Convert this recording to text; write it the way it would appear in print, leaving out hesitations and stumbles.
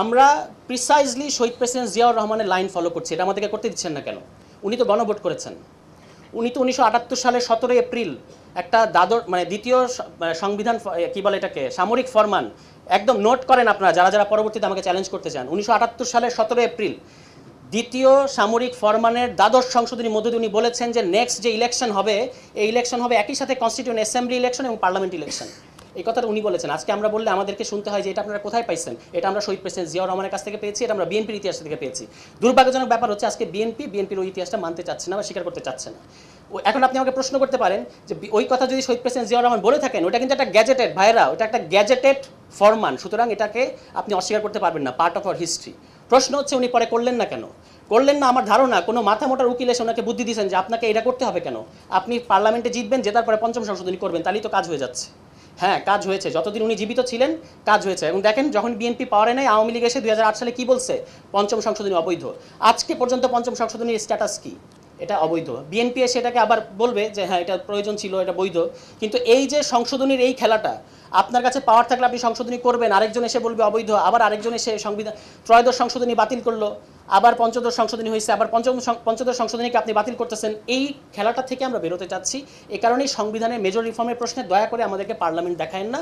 আমরা প্রিসাইজলি শহীদ প্রেসিডেন্ট জিয়াউর রহমানের line follow করছি, এটা আমাদেরকে করতে দিচ্ছেন না কেন? উনি তো গণভোট করেছেন। উনি তো 1978 সালের 17 এপ্রিল একটা দ্বিতীয় সংবিধান কি বলে এটাকে, সামরিক ফরমান, একদম নোট করেন আপনারা যারা যারা পরবর্তীতে আমাকে চ্যালেঞ্জ করতে চান। 1978 সালের 17 এপ্রিল দ্বিতীয় সামরিক ফরমানের দ্বাদশ সংশোধনীর মধ্যে দিয়ে উনি বলেছেন যে নেক্সট যে ইলেকশন হবে, এই ইলেকশন হবে একই সাথে কনস্টিটিউয়েন্ট অ্যাসেম্বলি ইলেকশন এবং পার্লামেন্ট ইলেকশন। এই কথাটা উনি বলেছেন। আজকে আমরা বললে আমাদেরকে শুনতে হয় যে এটা আপনারা কোথায় পাইছেন, এটা আমরা শহীদ প্রেসিডেন্ট জিয়াউর রহমানের কাছ থেকে পেয়েছি, এটা আমরা বিএনপির ইতিহাস থেকে পেয়েছি। দুর্ভাগ্যজনক ব্যাপার হচ্ছে আজকে বিএনপির ওই ইতিহাসটা মানতে চাচ্ছে না বা স্বীকার করতে চাচ্ছে না। এখন আপনি আমাকে প্রশ্ন করতে পারেন যে ওই কথা যদি শহীদ প্রেসিডেন্ট জিয়াউর রহমান বলে থাকেন, ওটা কিন্তু একটা গ্যাজেটেড, ভাইরা ওটা একটা গ্যাজেটেড ফরমান, সুতরাং এটাকে আপনি অস্বীকার করতে পারবেন না, পার্ট অফ আওয়ার হিস্ট্রি। প্রশ্ন হচ্ছে উনি পরে করলেন না কেন? করলেন না, আমার ধারণা কোনো মাথা মোটার উকিল এসে ওনাকে বুদ্ধি দিয়েছেন যে আপনাকে এটা করতে হবে কেন, আপনি পার্লামেন্টে জিতবেন, জেতার পরে পঞ্চম সংশোধনী করবেন, তাহলেই তো কাজ হয়ে যাচ্ছে। হ্যাঁ, কাজ হয়েছে, যতদিন উনি জীবিত ছিলেন কাজ হয়েছে। এবং দেখেন যখন বিএনপি পাওয়ারে নেয়, আওয়ামী লীগ এসে 2008 সালে কি বলছে, পঞ্চম সংশোধনী অবৈধ। আজকে পর্যন্ত পঞ্চম সংশোধনীর স্ট্যাটাস কি? এটা অবৈধ। বিএনপি এসে এটাকে আবার বলবে যে হ্যাঁ এটা প্রয়োজন ছিল, এটা বৈধ। কিন্তু এই যে সংশোধনীর এই খেলাটা, আপনার কাছে পাওয়ার থাকলে আপনি সংশোধনী করবেন, আরেকজন এসে বলবে অবৈধ, আবার আরেকজন এসে সংবিধান ত্রয়োদশ সংশোধনী বাতিল করলো, আবার পঞ্চদশ সংশোধনী হয়েছে, আবার পঞ্চদশ সংশোধনীকে আপনি বাতিল করতেছেন। এই খেলাটা থেকে আমরা বেরোতে চাচ্ছি। এ কারণেই সংবিধানের মেজর রিফর্মের প্রশ্নে দয়া করে আমাদেরকে পার্লামেন্ট দেখায়েন না।